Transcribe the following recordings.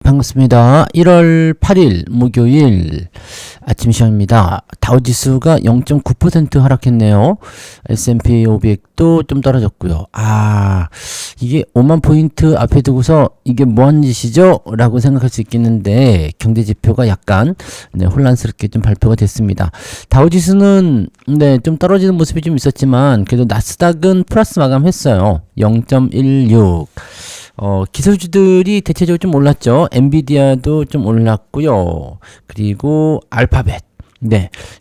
반갑습니다. 1월 8일 목요일 아침 시험입니다. 다우지수가 0.9% 하락했네요. S&P 500도 좀 떨어졌고요. 이게 5만 포인트 앞에 두고서 이게 뭐하는 짓이죠? 라고 생각할 수 있겠는데 경제지표가 약간 혼란스럽게 좀 발표가 됐습니다. 다우지수는 좀 떨어지는 모습이 좀 있었지만 그래도 나스닥은 플러스 마감했어요. 0.16. 기술주들이 대체적으로 좀 올랐죠. 엔비디아도 좀 올랐고요. 그리고 알파벳.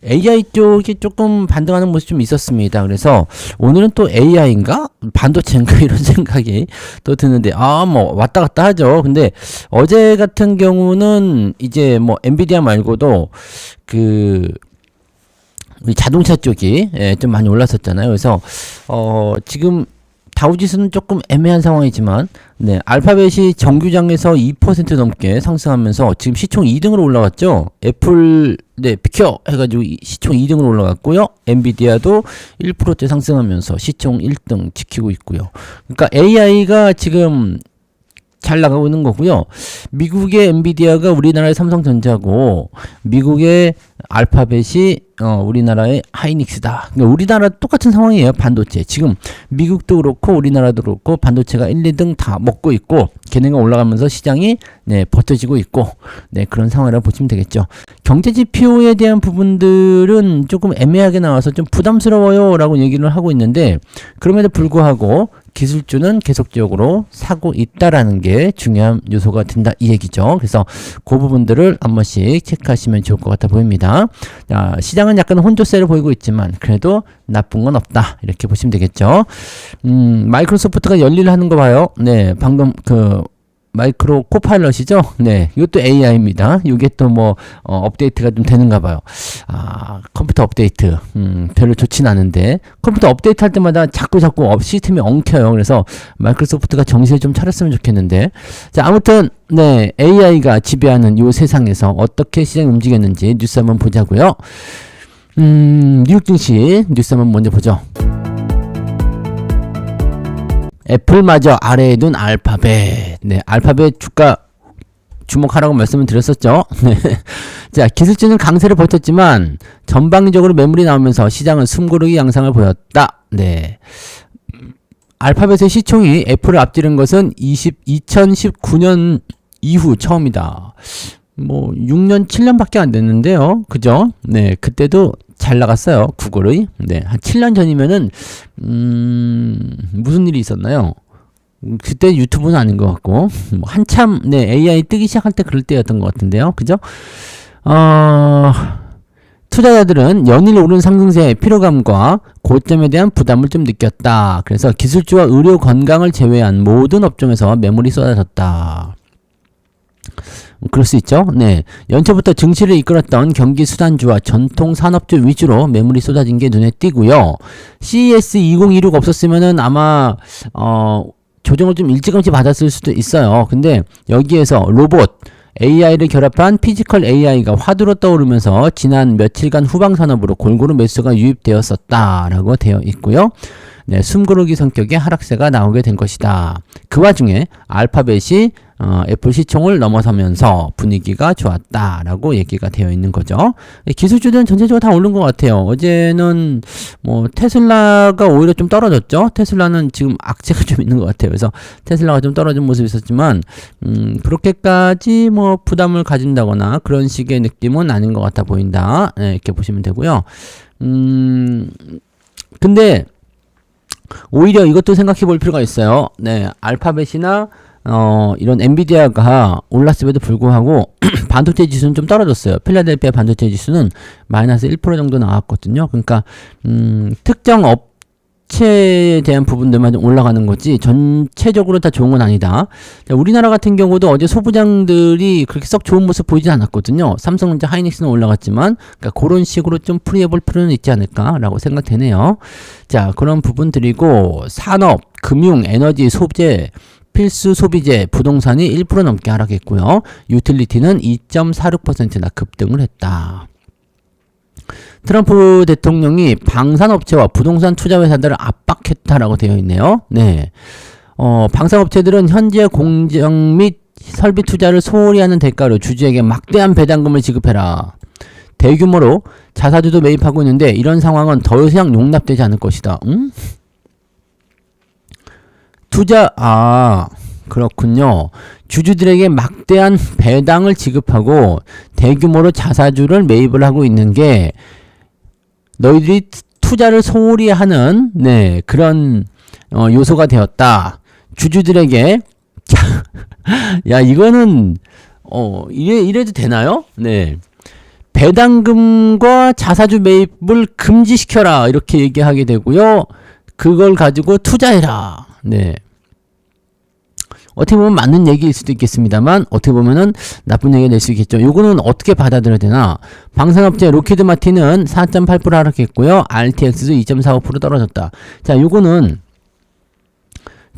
AI 쪽이 조금 반등하는 모습이 좀 있었습니다. 그래서 오늘은 또 AI인가? 반도체인가? 이런 생각이 또 드는데, 뭐, 왔다 갔다 하죠. 근데 어제 같은 경우는 이제 뭐, 엔비디아 말고도 우리 자동차 쪽이 좀 많이 올랐었잖아요. 그래서, 지금 다우지수는 조금 애매한 상황이지만 알파벳이 정규장에서 2% 넘게 상승하면서 지금 시총 2등으로 올라갔죠. 애플 비켜 해가지고 시총 2등으로 올라갔고요. 엔비디아도 1%대 상승하면서 시총 1등 지키고 있고요. 그러니까 AI가 지금 잘 나가고 있는 거고요. 미국의 엔비디아가 우리나라의 삼성전자고 미국의 알파벳이 우리나라의 하이닉스다. 그러니까 우리나라 똑같은 상황이에요. 반도체. 지금 미국도 그렇고 우리나라도 그렇고 반도체가 1, 2등 다 먹고 있고 걔네가 올라가면서 시장이 버텨지고 있고 그런 상황이라고 보시면 되겠죠. 경제지표에 대한 부분들은 조금 애매하게 나와서 좀 부담스러워요 라고 얘기를 하고 있는데 그럼에도 불구하고 기술주는 계속적으로 사고 있다라는 게 중요한 요소가 된다 이 얘기죠. 그래서 그 부분들을 한 번씩 체크하시면 좋을 것 같아 보입니다. 자, 시장은 약간 혼조세를 보이고 있지만 그래도 나쁜 건 없다 이렇게 보시면 되겠죠. 마이크로소프트가 열일을 하는 거 봐요. 방금 마이크로 코파일럿이죠? 이것도 AI입니다. 이게 또 뭐, 업데이트가 좀 되는가 봐요. 컴퓨터 업데이트. 별로 좋진 않은데, 컴퓨터 업데이트 할 때마다 자꾸 시스템이 엉켜요. 그래서 마이크로소프트가 정신을 좀 차렸으면 좋겠는데. 자, 아무튼, AI가 지배하는 이 세상에서 어떻게 시장이 움직였는지 뉴스 한번 보자고요. 뉴욕 증시 뉴스 한번 먼저 보죠. 애플마저 아래에 둔 알파벳. 알파벳 주가 주목하라고 말씀을 드렸었죠. 자, 기술주는 강세를 버텼지만 전방위적으로 매물이 나오면서 시장은 숨고르기 양상을 보였다. 알파벳의 시총이 애플을 앞지른 것은 2019년 이후 처음이다. 뭐 6년 7년밖에 안 됐는데요. 그죠? 그때도 잘 나갔어요. 구글의. 한 7년 전이면은 무슨 일이 있었나요? 그때 유튜브는 아닌 것 같고 한참 AI 뜨기 시작할 때 그럴 때였던 것 같은데요. 그죠? 투자자들은 연일 오른 상승세의 피로감과 고점에 대한 부담을 좀 느꼈다. 그래서 기술주와 의료 건강을 제외한 모든 업종에서 매물이 쏟아졌다. 그럴 수 있죠. 연초부터 증시를 이끌었던 경기 수단주와 전통 산업주 위주로 매물이 쏟아진 게 눈에 띄고요. CES 2026 없었으면은 아마 조정을 좀 일찌감치 받았을 수도 있어요. 근데 여기에서 로봇 AI를 결합한 피지컬 AI가 화두로 떠오르면서 지난 며칠간 후방 산업으로 골고루 매수가 유입되었었다라고 되어 있고요. 숨고르기 성격의 하락세가 나오게 된 것이다. 그 와중에 알파벳이 애플 시총을 넘어서면서 분위기가 좋았다라고 얘기가 되어 있는 거죠. 기술주들은 전체적으로 다 오른 것 같아요. 어제는 뭐 테슬라가 오히려 좀 떨어졌죠. 테슬라는 지금 악재가 좀 있는 것 같아요. 그래서 테슬라가 좀 떨어진 모습이 있었지만 그렇게까지 뭐 부담을 가진다거나 그런 식의 느낌은 아닌 것 같아 보인다. 이렇게 보시면 되고요. 근데 오히려 이것도 생각해 볼 필요가 있어요. 알파벳이나 이런 엔비디아가 올랐음에도 불구하고 반도체 지수는 좀 떨어졌어요. 필라델피아 반도체 지수는 마이너스 1% 정도 나왔거든요. 그러니까 특정 업체에 대한 부분들만 좀 올라가는 거지 전체적으로 다 좋은 건 아니다. 자, 우리나라 같은 경우도 어제 소부장들이 그렇게 썩 좋은 모습 보이지 않았거든요. 삼성전자 하이닉스는 올라갔지만 그러니까 그런 식으로 좀 풀이해 볼 필요는 있지 않을까라고 생각되네요. 자, 그런 부분들이고 산업, 금융, 에너지, 소재 필수 소비재, 부동산이 1% 넘게 하락했고요. 유틸리티는 2.46%나 급등을 했다. 트럼프 대통령이 방산업체와 부동산 투자회사들을 압박했다라고 되어 있네요. 방산업체들은 현재 공정 및 설비 투자를 소홀히 하는 대가로 주주에게 막대한 배당금을 지급해라. 대규모로 자사주도 매입하고 있는데 이런 상황은 더 이상 용납되지 않을 것이다. 그렇군요. 주주들에게 막대한 배당을 지급하고 대규모로 자사주를 매입을 하고 있는 게 너희들이 투자를 소홀히 하는 그런 요소가 되었다. 주주들에게 야 이거는 이래도 되나요? 네. 배당금과 자사주 매입을 금지시켜라 이렇게 얘기하게 되고요. 그걸 가지고 투자해라. 네. 어떻게 보면 맞는 얘기일 수도 있겠습니다만 어떻게 보면은 나쁜 얘기가 될 수 있겠죠. 요거는 어떻게 받아들여야 되나? 방산업체 로키드 마틴은 4.8% 하락했고요. RTX도 2.45% 떨어졌다. 자, 요거는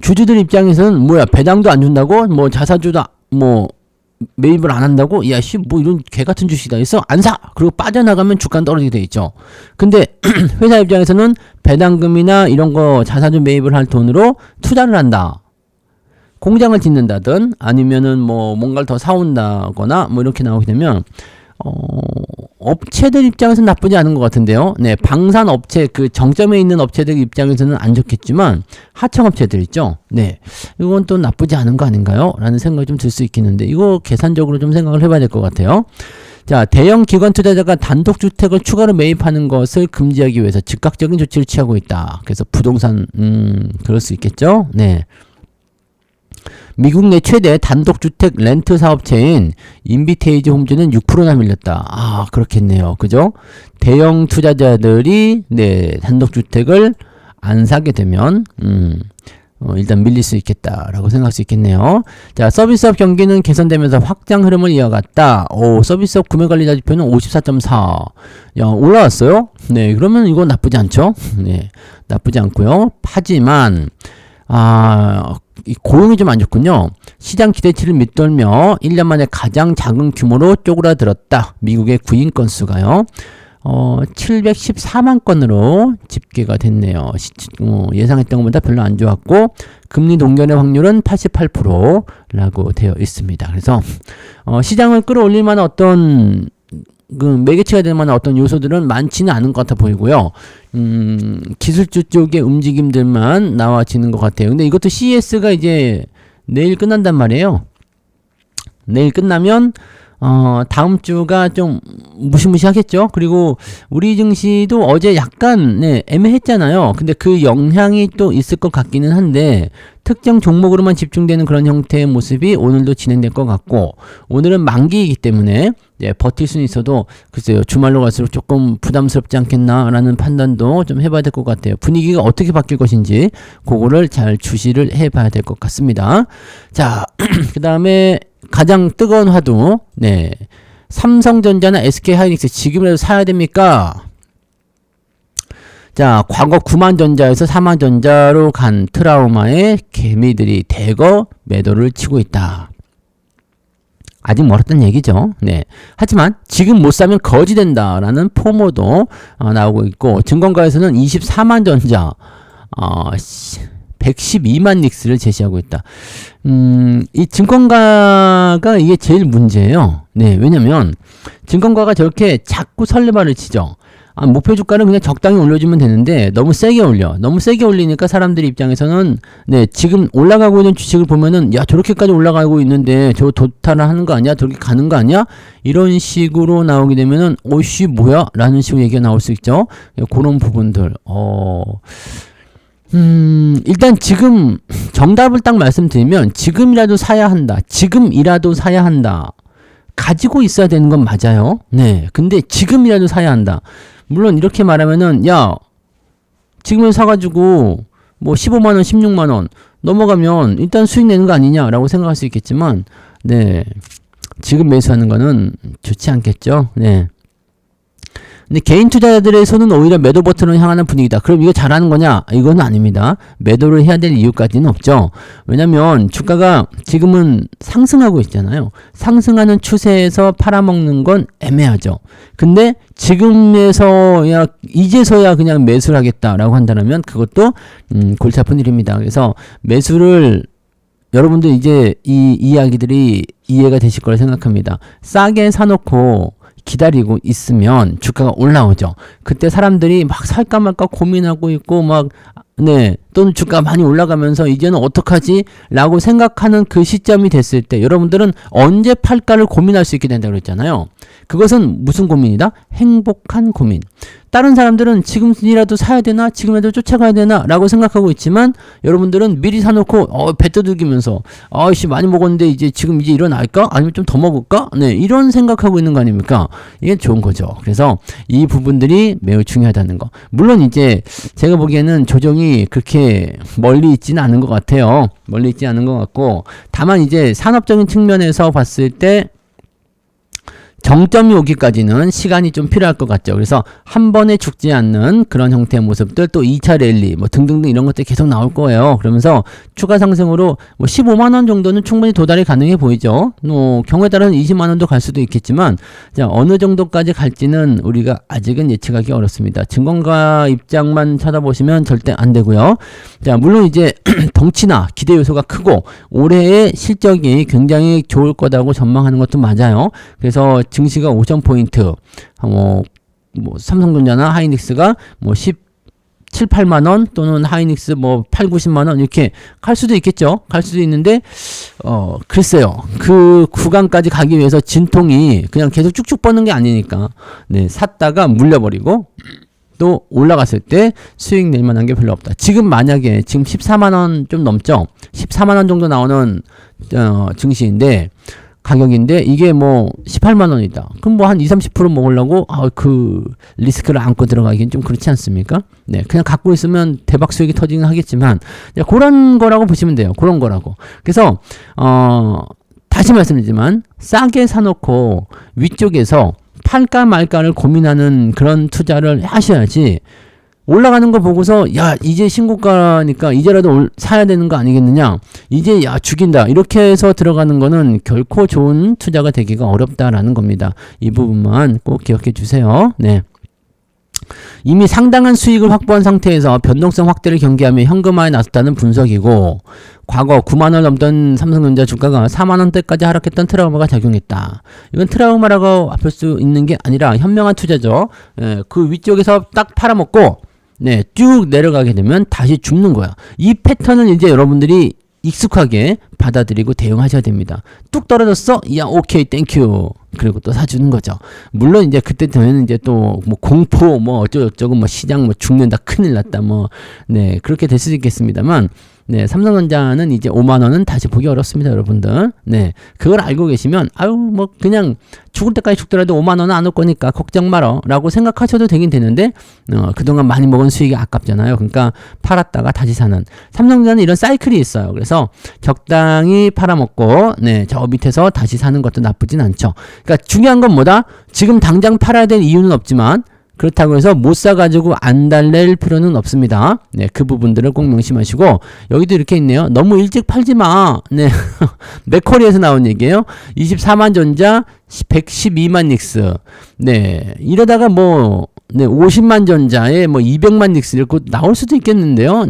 주주들 입장에서는 뭐야 배당도 안 준다고? 뭐 자사주도 뭐 매입을 안 한다고? 야, 뭐 이런 개 같은 주식이다 해서 안 사! 그리고 빠져나가면 주가는 떨어지게 돼 있죠. 근데 회사 입장에서는 배당금이나 이런 거 자사주 매입을 할 돈으로 투자를 한다. 공장을 짓는다든 아니면은 뭐 뭔가를 더 사온다거나 뭐 이렇게 나오게 되면 업체들 입장에서는 나쁘지 않은 것 같은데요. 네, 방산 업체 그 정점에 있는 업체들 입장에서는 안 좋겠지만 하청 업체들 있죠. 네, 이건 또 나쁘지 않은 거 아닌가요? 라는 생각이 좀 들 수 있겠는데 이거 계산적으로 좀 생각을 해봐야 될 것 같아요. 자, 대형 기관 투자자가 단독 주택을 추가로 매입하는 것을 금지하기 위해서 즉각적인 조치를 취하고 있다. 그래서 부동산 그럴 수 있겠죠. 네. 미국 내 최대 단독주택 렌트 사업체인 인비테이지 홈즈는 6%나 밀렸다. 그렇겠네요. 그죠? 대형 투자자들이 단독주택을 안 사게 되면 일단 밀릴 수 있겠다라고 생각할 수 있겠네요. 자, 서비스업 경기는 개선되면서 확장 흐름을 이어갔다. 서비스업 구매관리자 지표는 54.4. 야, 올라왔어요? 네, 그러면 이거 나쁘지 않죠? 네, 나쁘지 않고요. 하지만 이 고용이 좀 안 좋군요. 시장 기대치를 밑돌며 1년 만에 가장 작은 규모로 쪼그라들었다. 미국의 구인 건수가요. 714만 건으로 집계가 됐네요. 예상했던 것보다 별로 안 좋았고 금리 동결의 확률은 88%라고 되어 있습니다. 그래서 시장을 끌어올릴 만한 어떤 그 매개체가 될 만한 어떤 요소들은 많지는 않은 것 같아 보이고요. 기술주 쪽의 움직임들만 나와지는 것 같아요. 근데 이것도 CES가 이제 내일 끝난단 말이에요. 내일 끝나면 다음 주가 좀 무시무시하겠죠. 그리고 우리 증시도 어제 약간 애매했잖아요. 근데 그 영향이 또 있을 것 같기는 한데 특정 종목으로만 집중되는 그런 형태의 모습이 오늘도 진행될 것 같고 오늘은 만기이기 때문에 버틸 수는 있어도 글쎄요 주말로 갈수록 조금 부담스럽지 않겠나 라는 판단도 좀 해봐야 될 것 같아요. 분위기가 어떻게 바뀔 것인지 그거를 잘 주시를 해봐야 될 것 같습니다. 자, 그 다음에 가장 뜨거운 화두 삼성전자나 SK하이닉스 지금이라도 사야 됩니까? 자, 과거 9만전자에서 4만전자로 간 트라우마에 개미들이 대거 매도를 치고 있다. 아직 멀었던 얘기죠. 네. 하지만 지금 못 사면 거지 된다라는 포모도 나오고 있고 증권가에서는 24만전자 112만 닉스를 제시하고 있다. 이 증권가가 이게 제일 문제예요. 네, 왜냐면 증권가가 저렇게 자꾸 설레발을 치죠. 목표 주가는 그냥 적당히 올려주면 되는데 너무 세게 올려. 너무 세게 올리니까 사람들 입장에서는 지금 올라가고 있는 주식을 보면은 야 저렇게까지 올라가고 있는데 저 도탈을 하는 거 아니야? 저렇게 가는 거 아니야? 이런 식으로 나오게 되면은 오씨 뭐야? 라는 식으로 얘기가 나올 수 있죠. 그런 부분들 일단 지금 정답을 딱 말씀드리면 지금이라도 사야 한다. 지금이라도 사야 한다. 가지고 있어야 되는 건 맞아요. 네. 근데 지금이라도 사야 한다. 물론 이렇게 말하면은 야 지금은 사가지고 뭐 15만원 16만원 넘어가면 일단 수익 내는 거 아니냐라고 생각할 수 있겠지만 지금 매수하는 거는 좋지 않겠죠. 근데 개인 투자자들의 손은 오히려 매도 버튼을 향하는 분위기다. 그럼 이거 잘하는 거냐? 이건 아닙니다. 매도를 해야 될 이유까지는 없죠. 왜냐면 주가가 지금은 상승하고 있잖아요. 상승하는 추세에서 팔아먹는 건 애매하죠. 근데 지금에서야 이제서야 그냥 매수를 하겠다라고 한다면 그것도 골치 아픈 일입니다. 그래서 매수를 여러분들 이제 이 이야기들이 이해가 되실 거라 생각합니다. 싸게 사놓고 기다리고 있으면 주가가 올라오죠. 그때 사람들이 막 살까 말까 고민하고 있고 막 또는 주가가 많이 올라가면서 이제는 어떡하지? 라고 생각하는 그 시점이 됐을 때 여러분들은 언제 팔까를 고민할 수 있게 된다고 그랬잖아요. 그것은 무슨 고민이다? 행복한 고민. 다른 사람들은 지금이라도 사야 되나? 지금이라도 쫓아가야 되나? 라고 생각하고 있지만 여러분들은 미리 사놓고 배 두들기면서 아이씨 많이 먹었는데 이제 일어날까? 아니면 좀 더 먹을까? 이런 생각하고 있는 거 아닙니까? 이게 좋은 거죠. 그래서 이 부분들이 매우 중요하다는 거. 물론 이제 제가 보기에는 조정이 그렇게 멀리 있지는 않은 것 같아요. 멀리 있지 않은 것 같고 다만 이제 산업적인 측면에서 봤을 때 정점이 오기까지는 시간이 좀 필요할 것 같죠. 그래서 한 번에 죽지 않는 그런 형태의 모습들, 또 2차 랠리, 뭐 등등등 이런 것들이 계속 나올 거예요. 그러면서 추가 상승으로 뭐 15만원 정도는 충분히 도달이 가능해 보이죠. 경우에 따라서는 20만원도 갈 수도 있겠지만, 자, 어느 정도까지 갈지는 우리가 아직은 예측하기 어렵습니다. 증권가 입장만 쳐다보시면 절대 안 되고요. 자, 물론 이제 덩치나 기대 요소가 크고 올해의 실적이 굉장히 좋을 거다고 전망하는 것도 맞아요. 그래서 증시가 5,000포인트, 삼성전자나 하이닉스가 17, 8만원 또는 하이닉스 8, 90만원 이렇게 갈 수도 있겠죠. 갈 수도 있는데, 글쎄요. 그 구간까지 가기 위해서 진통이 그냥 계속 쭉쭉 뻗는 게 아니니까, 샀다가 물려버리고, 또 올라갔을 때 수익 낼 만한 게 별로 없다. 지금 만약에 지금 14만원 좀 넘죠? 14만원 정도 나오는, 증시인데, 가격인데 이게 18만원이다. 그럼 한 20-30% 먹으려고 그 리스크를 안고 들어가기엔 좀 그렇지 않습니까? 그냥 갖고 있으면 대박 수익이 터지긴 하겠지만 그런 거라고 보시면 돼요. 그런 거라고. 그래서 다시 말씀드리지만 싸게 사놓고 위쪽에서 팔까 말까를 고민하는 그런 투자를 하셔야지 올라가는 거 보고서 야 이제 신고가니까 이제라도 사야 되는 거 아니겠느냐, 이제 야 죽인다 이렇게 해서 들어가는 거는 결코 좋은 투자가 되기가 어렵다라는 겁니다. 이 부분만 꼭 기억해 주세요. 이미 상당한 수익을 확보한 상태에서 변동성 확대를 경계하며 현금화에 나섰다는 분석이고, 과거 9만원 넘던 삼성전자 주가가 4만원대까지 하락했던 트라우마가 작용했다. 이건 트라우마라고 볼 수 있는 게 아니라 현명한 투자죠. 그 위쪽에서 딱 팔아먹고 쭉 내려가게 되면 다시 죽는 거야. 이 패턴을 이제 여러분들이 익숙하게 받아들이고 대응하셔야 됩니다. 뚝 떨어졌어? 야, 오케이, 땡큐. 그리고 또 사주는 거죠. 물론 이제 그때 되면 이제 또 공포, 어쩌고저쩌고, 시장 죽는다, 큰일 났다, 그렇게 될 수도 있겠습니다만, 삼성전자는 이제 5만원은 다시 보기 어렵습니다, 여러분들. 그걸 알고 계시면, 그냥 죽을 때까지 죽더라도 5만원은 안 올 거니까 걱정 말어. 라고 생각하셔도 되긴 되는데, 그동안 많이 먹은 수익이 아깝잖아요. 그러니까 팔았다가 다시 사는. 삼성전자는 이런 사이클이 있어요. 그래서 적당히 팔아먹고, 저 밑에서 다시 사는 것도 나쁘진 않죠. 그러니까 중요한 건 뭐다? 지금 당장 팔아야 될 이유는 없지만, 그렇다고 해서 못 사가지고 안 달랠 필요는 없습니다. 그 부분들을 꼭 명심하시고, 여기도 이렇게 있네요. 너무 일찍 팔지 마. 맥쿼리에서 나온 얘기예요. 24만 전자, 112만 닉스. 이러다가 50만 전자에 200만 닉스 이렇게 나올 수도 있겠는데요.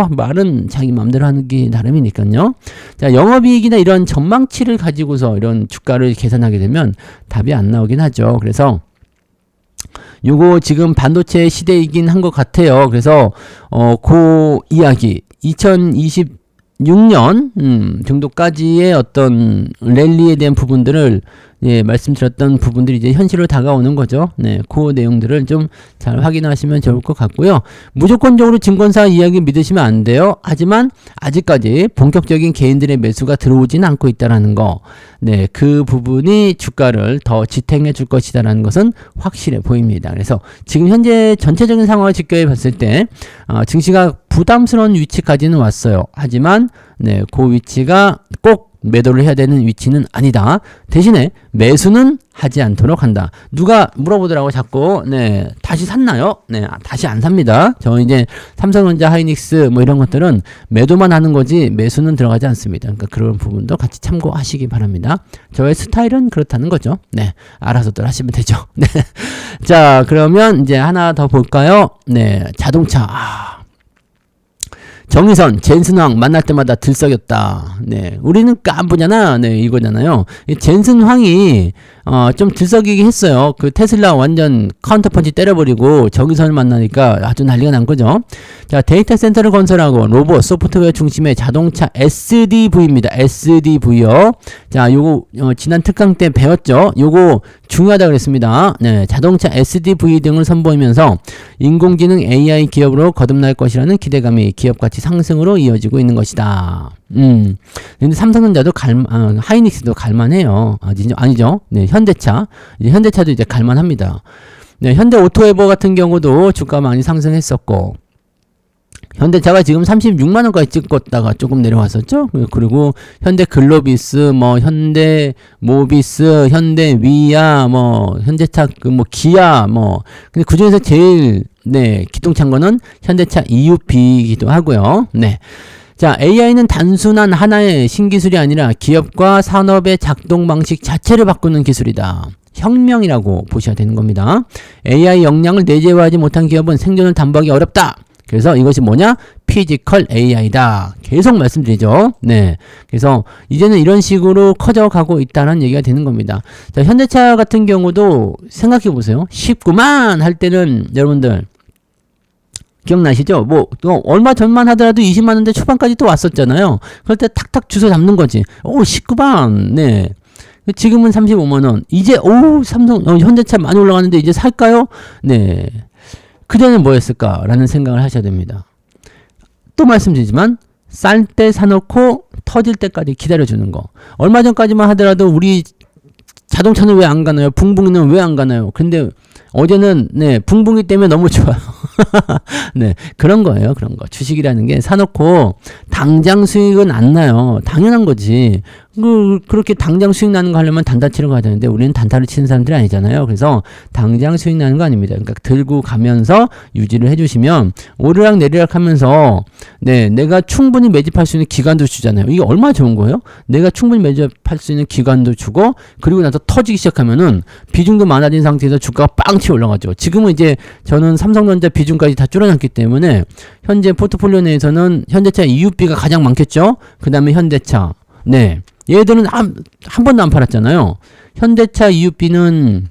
말은 자기 마음대로 하는 게 나름이니까요. 자, 영업이익이나 이런 전망치를 가지고서 이런 주가를 계산하게 되면 답이 안 나오긴 하죠. 그래서 요거 지금 반도체 시대이긴 한 것 같아요. 그래서 그 이야기 2026년 정도까지의 어떤 랠리에 대한 부분들을 말씀드렸던 부분들이 이제 현실로 다가오는 거죠. 그 내용들을 좀 잘 확인하시면 좋을 것 같고요. 무조건적으로 증권사 이야기 믿으시면 안 돼요. 하지만 아직까지 본격적인 개인들의 매수가 들어오지는 않고 있다라는 거. 그 부분이 주가를 더 지탱해 줄 것이다라는 것은 확실해 보입니다. 그래서 지금 현재 전체적인 상황을 직결해 봤을 때 증시가 부담스러운 위치까지는 왔어요. 하지만 그 위치가 꼭 매도를 해야 되는 위치는 아니다. 대신에 매수는 하지 않도록 한다. 누가 물어보더라고 자꾸. 다시 샀나요? 다시 안 삽니다. 저 이제 삼성전자, 하이닉스 이런 것들은 매도만 하는 거지 매수는 들어가지 않습니다. 그러니까 그런 부분도 같이 참고하시기 바랍니다. 저의 스타일은 그렇다는 거죠. 알아서들 하시면 되죠. 자, 그러면 이제 하나 더 볼까요? 자동차. 정의선, 젠슨황 만날 때마다 들썩였다. 네, 우리는 깐부잖아. 네, 이거잖아요. 이 젠슨황이 좀 들썩이게 했어요. 그 테슬라 완전 카운터펀치 때려버리고 정의선을 만나니까 아주 난리가 난 거죠. 자, 데이터 센터를 건설하고 로봇, 소프트웨어 중심의 자동차 SDV입니다. SDV요. 자, 요거 지난 특강 때 배웠죠. 요거 중요하다 그랬습니다. 네, 자동차 SDV 등을 선보이면서 인공지능 AI 기업으로 거듭날 것이라는 기대감이 기업 가치 상승으로 이어지고 있는 것이다. 근데 삼성전자도 하이닉스도 갈만해요. 아니죠. 네, 현대차. 이제 현대차도 이제 갈만합니다. 네, 현대 오토에버 같은 경우도 주가 많이 상승했었고, 현대차가 지금 36만원까지 찍었다가 조금 내려왔었죠. 그리고 현대 글로비스, 뭐 현대 모비스, 현대 위아, 뭐 현대차 기아, 근데 그 중에서 제일 기똥찬 거는 현대차 EUP이기도 하고요. 네. 자, AI는 단순한 하나의 신기술이 아니라 기업과 산업의 작동 방식 자체를 바꾸는 기술이다. 혁명이라고 보셔야 되는 겁니다. AI 역량을 내재화하지 못한 기업은 생존을 담보하기 어렵다. 그래서 이것이 뭐냐? 피지컬 AI다. 계속 말씀드리죠. 네. 그래서 이제는 이런 식으로 커져가고 있다는 얘기가 되는 겁니다. 자, 현대차 같은 경우도 생각해 보세요. 19만 할 때는 여러분들 기억나시죠? 또 얼마 전만 하더라도 20만원대 초반까지 또 왔었잖아요. 그럴 때 탁탁 주워 잡는 거지. 19만. 네. 지금은 35만원. 이제, 현대차 많이 올라가는데 이제 살까요? 네. 그전엔 뭐였을까라는 생각을 하셔야 됩니다. 또 말씀드리지만, 쌀 때 사놓고 터질 때까지 기다려주는 거. 얼마 전까지만 하더라도 우리 자동차는 왜 안 가나요? 붕붕이는 왜 안 가나요? 근데 어제는 붕붕이 때문에 너무 좋아요. 네, 그런 거예요. 그런 거. 주식이라는 게 사놓고 당장 수익은 안 나요. 당연한 거지. 그렇게 당장 수익 나는 거 하려면 단타 치러 가야 되는데 우리는 단타를 치는 사람들이 아니잖아요. 그래서 당장 수익 나는 거 아닙니다. 그러니까 들고 가면서 유지를 해주시면 오르락 내리락 하면서 내가 충분히 매집할 수 있는 기간도 주잖아요. 이게 얼마나 좋은 거예요? 내가 충분히 매집할 수 있는 기간도 주고 그리고 나서 터지기 시작하면은 비중도 많아진 상태에서 주가가 빵 치고 올라가죠. 지금은 이제 저는 삼성전자 비중까지 다 줄여놨기 때문에 현재 포트폴리오 내에서는 현대차 EUP가 가장 많겠죠. 그 다음에 현대차. 네. 얘들은 한 번도 안 팔았잖아요. 현대차 EUP는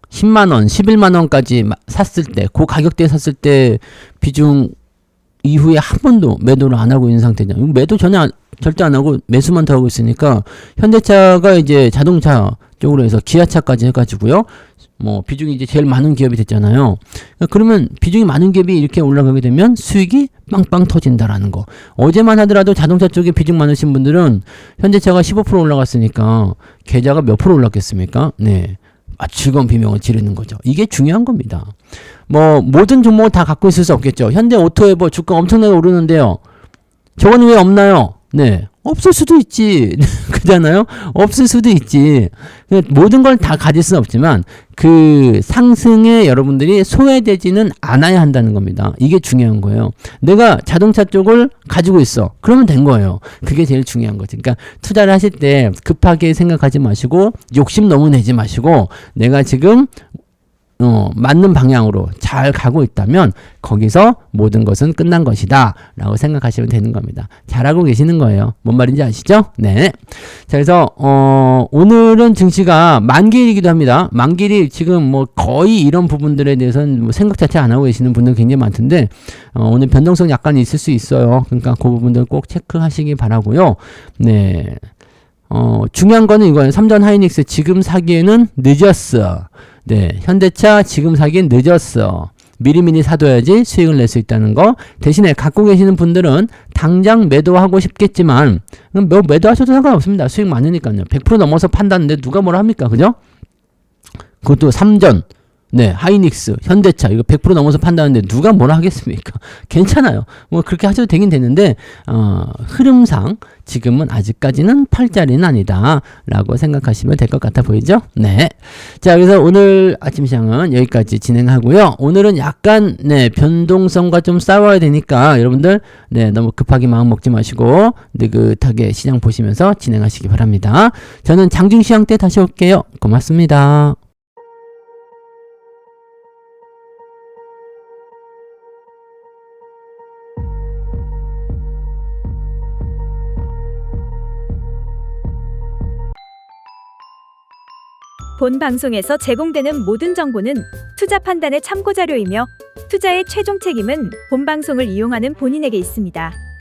10만원, 11만원까지 샀을 때, 그 가격대에 샀을 때 비중 이후에 한 번도 매도를 안 하고 있는 상태죠. 매도 전혀 절대 안 하고 매수만 더 하고 있으니까 현대차가 이제 자동차 쪽으로 해서 기아차까지 해가지고요. 비중이 이제 제일 많은 기업이 됐잖아요. 그러면 비중이 많은 기업이 이렇게 올라가게 되면 수익이 빵빵 터진다라는 거. 어제만 하더라도 자동차 쪽에 비중 많으신 분들은 현대차가 15% 올라갔으니까 계좌가 몇 프로 올랐겠습니까? 네. 즐거운 비명을 지르는 거죠. 이게 중요한 겁니다. 모든 종목을 다 갖고 있을 수 없겠죠. 현대 오토에버 주가 엄청나게 오르는데요. 저거는 왜 없나요? 네. 없을 수도 있지. 그잖아요? 없을 수도 있지. 모든 걸 다 가질 수는 없지만 그 상승에 여러분들이 소외되지는 않아야 한다는 겁니다. 이게 중요한 거예요. 내가 자동차 쪽을 가지고 있어. 그러면 된 거예요. 그게 제일 중요한 거지. 그러니까 투자를 하실 때 급하게 생각하지 마시고 욕심 너무 내지 마시고 내가 지금 맞는 방향으로 잘 가고 있다면 거기서 모든 것은 끝난 것이다 라고 생각하시면 되는 겁니다. 잘하고 계시는 거예요. 뭔 말인지 아시죠? 네. 자, 그래서 오늘은 증시가 만기일이기도 합니다. 만기일이 지금 거의 이런 부분들에 대해서는 생각 자체 안 하고 계시는 분들 굉장히 많던데 오늘 변동성 약간 있을 수 있어요. 그러니까 그 부분들 꼭 체크하시기 바라고요. 네. 중요한 거는 이거예요. 삼전 하이닉스 지금 사기에는 늦었어. 네, 현대차 지금 사기엔 늦었어. 미리미리 사둬야지 수익을 낼 수 있다는 거. 대신에 갖고 계시는 분들은 당장 매도하고 싶겠지만 매도하셔도 상관없습니다. 수익 많으니까요. 100% 넘어서 판다는데 누가 뭐라 합니까? 그죠? 그것도 삼전, 하이닉스, 현대차 이거 100% 넘어서 판다는데 누가 뭐라 하겠습니까? 괜찮아요. 그렇게 하셔도 되긴 되는데 흐름상 지금은 아직까지는 팔자리는 아니다 라고 생각하시면 될 것 같아 보이죠? 네. 자, 그래서 오늘 아침 시장은 여기까지 진행하고요. 오늘은 약간 변동성과 좀 싸워야 되니까 여러분들 너무 급하게 마음 먹지 마시고 느긋하게 시장 보시면서 진행하시기 바랍니다. 저는 장중시장 때 다시 올게요. 고맙습니다. 본 방송에서 제공되는 모든 정보는 투자 판단의 참고 자료이며 투자의 최종 책임은 본 방송을 이용하는 본인에게 있습니다.